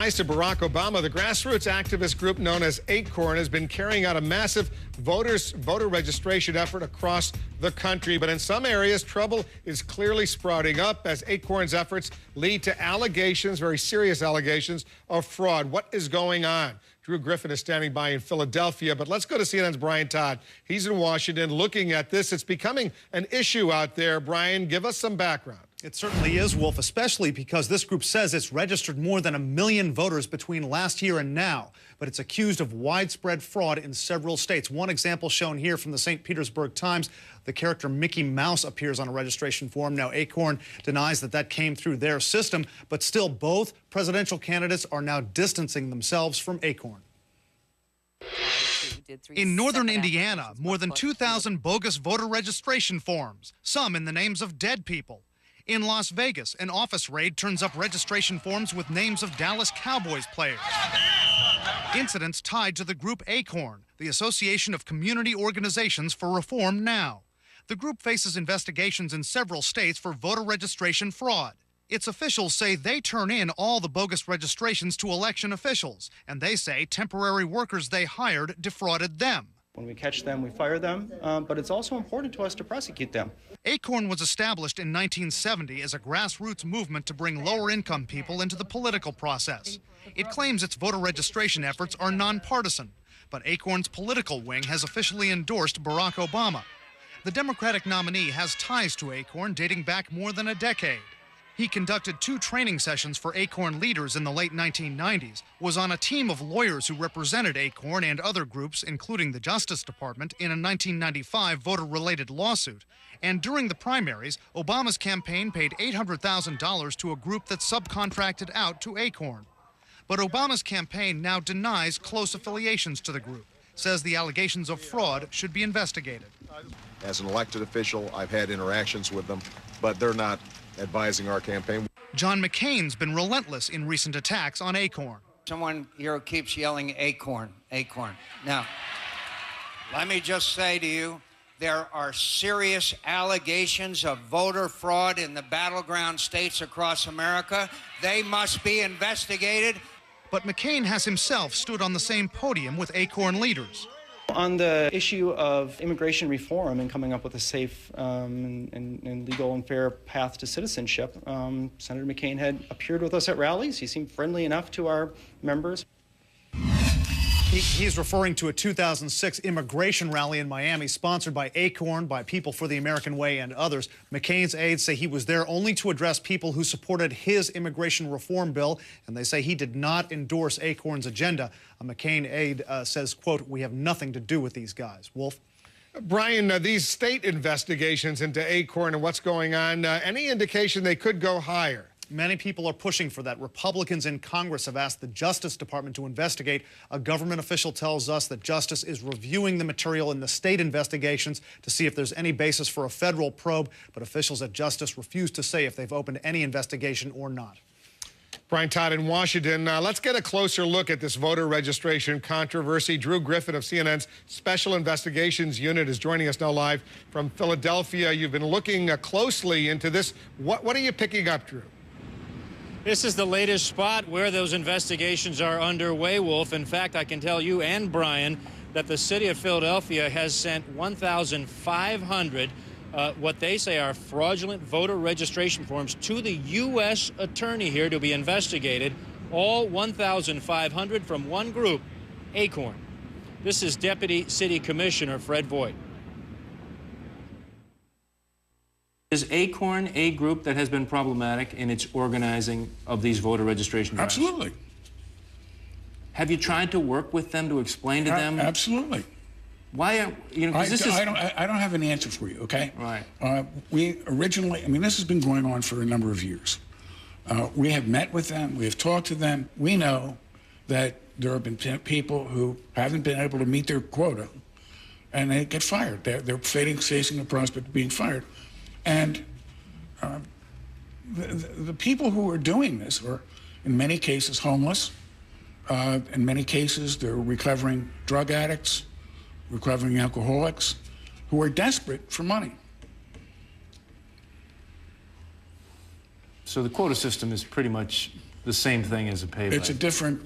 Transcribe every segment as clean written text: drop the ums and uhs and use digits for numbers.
To Barack Obama, the grassroots activist group known as Acorn has been carrying out a massive voter registration effort across the country. But in some areas, trouble is clearly sprouting up as Acorn's efforts lead to allegations, very serious allegations, of fraud. What is going on? Drew Griffin is standing by in Philadelphia, but let's go to CNN's Brian Todd. He's in Washington looking at this. It's becoming an issue out there. Brian, give us some background. It certainly is, Wolf, especially because this group says it's registered more than 1 million voters between last year and now, but it's accused of widespread fraud in several states. One example shown here from the St. Petersburg Times, the character Mickey Mouse appears on a registration form. Now, Acorn denies that that came through their system, but still both presidential candidates are now distancing themselves from Acorn. In northern Indiana, more than 2,000 bogus voter registration forms, some in the names of dead people. In Las Vegas, an office raid turns up registration forms with names of Dallas Cowboys players. Incidents tied to the group Acorn, the Association of Community Organizations for Reform Now. The group faces investigations in several states for voter registration fraud. Its officials say they turn in all the bogus registrations to election officials, and they say temporary workers they hired defrauded them. When we catch them, we fire them, but it's also important to us to prosecute them. Acorn was established in 1970 as a grassroots movement to bring lower-income people into the political process. It claims its voter registration efforts are nonpartisan, but Acorn's political wing has officially endorsed Barack Obama. The Democratic nominee has ties to Acorn dating back more than a decade. He conducted 2 training sessions for Acorn leaders in the late 1990s, was on a team of lawyers who represented Acorn and other groups, including the Justice Department, in a 1995 voter-related lawsuit. And during the primaries, Obama's campaign paid $800,000 to a group that subcontracted out to Acorn. But Obama's campaign now denies close affiliations to the group, says the allegations of fraud should be investigated. As an elected official, I've had interactions with them, but they're not advising our campaign. John McCain's been relentless in recent attacks on Acorn. Someone here keeps yelling Acorn, Acorn. Now, let me just say to you, there are serious allegations of voter fraud in the battleground states across America. They must be investigated. But McCain has himself stood on the same podium with Acorn leaders. On the issue of immigration reform and coming up with a safe and legal and fair path to citizenship, Senator McCain had appeared with us at rallies. He seemed friendly enough to our members. He's referring to a 2006 immigration rally in Miami sponsored by Acorn, by People for the American Way, and others. McCain's aides say he was there only to address people who supported his immigration reform bill, and they say he did not endorse Acorn's agenda. A McCain aide says, quote, "We have nothing to do with these guys." Wolf? Brian, these state investigations into Acorn and what's going on, any indication they could go higher? Many people are pushing for that. Republicans in Congress have asked the Justice Department to investigate. A government official tells us that Justice is reviewing the material in the state investigations to see if there's any basis for a federal probe, but officials at Justice refuse to say if they've opened any investigation or not. Brian Todd in Washington. Let's get a closer look at this voter registration controversy. Drew Griffin of CNN's Special Investigations Unit is joining us now live from Philadelphia. You've been looking closely into this. What are you picking up, Drew? This is the latest spot where those investigations are underway, Wolf. In fact, I can tell you and Brian that the city of Philadelphia has sent 1,500 what they say are fraudulent voter registration forms to the U.S. attorney here to be investigated. All 1,500 from one group, Acorn. This is Deputy City Commissioner Fred Voight. Is Acorn a group that has been problematic in its organizing of these voter registration drives? Absolutely. Have you tried to work with them to explain to them? Absolutely. Why are you know? I don't have an answer for you. Okay. Right. We originally, I mean, this has been going on for a number of years. We have met with them. We have talked to them. We know that there have been people who haven't been able to meet their quota, and they get fired. They're facing the prospect of being fired. And the people who are doing this are, in many cases, homeless. In many cases, they're recovering drug addicts, recovering alcoholics, who are desperate for money. So the quota system is pretty much the same thing as a payback? It's a different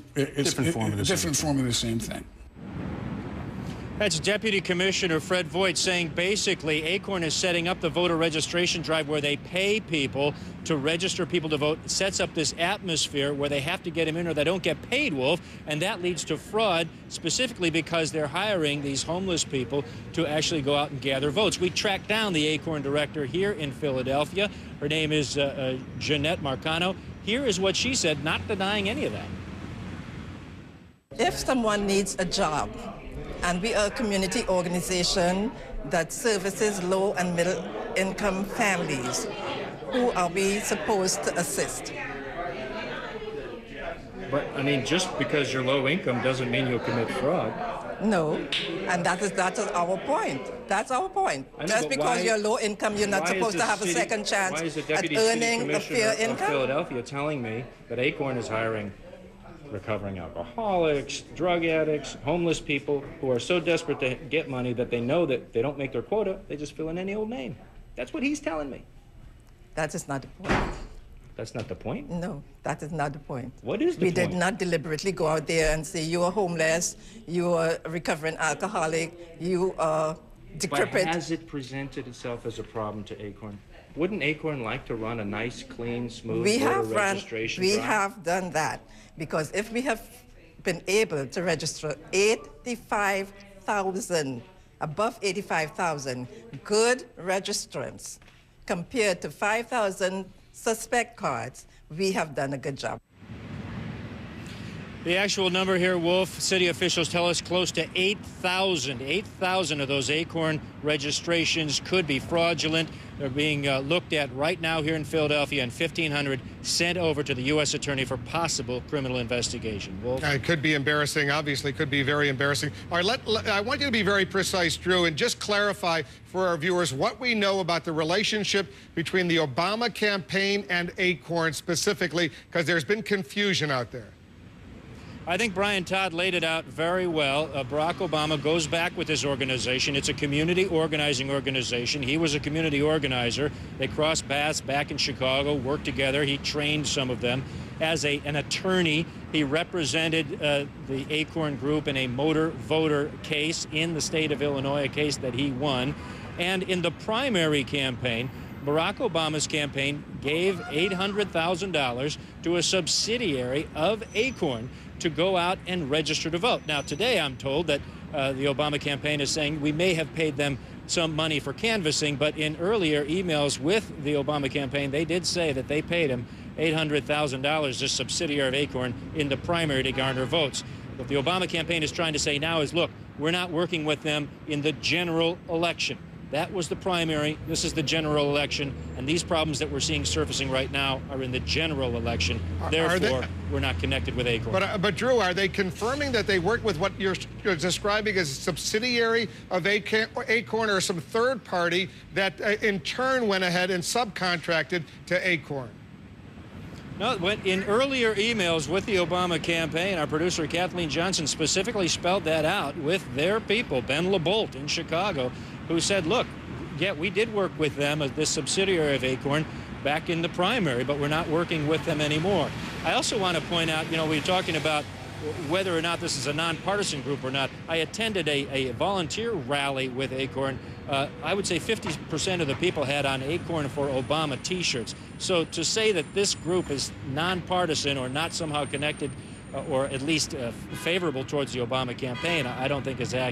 form of the same thing. That's Deputy Commissioner Fred Voight saying basically Acorn is setting up the voter registration drive where they pay people to register people to vote. It sets up this atmosphere where they have to get them in or they don't get paid, Wolf, and that leads to fraud, specifically because they're hiring these homeless people to actually go out and gather votes. We tracked down the Acorn director here in Philadelphia. Her name is Jeanette Marcano. Here is what she said, not denying any of that. If someone needs a job, and we are a community organization that services low and middle income families, who are we supposed to assist? But, I mean, just because you're low income doesn't mean you'll commit fraud. No, and that is our point. That's our point. Just because you're low income, you're not supposed to have a second chance at earning a fair income? Why is the Deputy City Commissioner of Philadelphia telling me that Acorn is hiring recovering alcoholics, drug addicts, homeless people who are so desperate to get money that they know that they don't make their quota, they just fill in any old name? That's what he's telling me. That is not the point. That's not the point? No, that is not the point. What is the point? We did not deliberately go out there and say, you are homeless, you are a recovering alcoholic, you are decrepit. But has it presented itself as a problem to Acorn? Wouldn't Acorn like to run a nice, clean, smooth voter registration drive? We have done that, because if we have been able to register 85,000, above 85,000 good registrants compared to 5,000 suspect cards, we have done a good job. The actual number here, Wolf, city officials tell us close to 8,000. 8,000 of those Acorn registrations could be fraudulent. They're being looked at right now here in Philadelphia, and 1,500 sent over to the U.S. Attorney for possible criminal investigation. Wolf? It could be embarrassing, obviously could be very embarrassing. All right, I want you to be very precise, Drew, and just clarify for our viewers what we know about the relationship between the Obama campaign and Acorn specifically, because there's been confusion out there. I think Brian Todd laid it out very well. Barack Obama goes back with his organization. It's a community organizing organization. He was a community organizer. They crossed paths back in Chicago, worked together. He trained some of them. As an attorney, he represented the Acorn group in a motor voter case in the state of Illinois, a case that he won. And in the primary campaign, Barack Obama's campaign gave $800,000 to a subsidiary of Acorn to go out and register to vote. Now, today I'm told that the Obama campaign is saying we may have paid them some money for canvassing, but in earlier emails with the Obama campaign, they did say that they paid him $800,000, this subsidiary of Acorn, in the primary to garner votes. What the Obama campaign is trying to say now is, look, we're not working with them in the general election. That was the primary. This is the general election. And these problems that we're seeing surfacing right now are in the general election. Therefore, we're not connected with Acorn. But Drew, are they confirming that they worked with what you're describing as a subsidiary of Acorn or some third party that in turn went ahead and subcontracted to Acorn? No, in earlier emails with the Obama campaign, our producer Kathleen Johnson specifically spelled that out with their people, Ben LeBolt in Chicago, who said, look, yeah, we did work with them as this subsidiary of Acorn back in the primary, but we're not working with them anymore. I also want to point out, you know, we're talking about whether or not this is a nonpartisan group or not. I attended a volunteer rally with Acorn. I would say 50% of the people had on Acorn for Obama T-shirts. So to say that this group is nonpartisan or not somehow connected or at least favorable towards the Obama campaign, I don't think is accurate.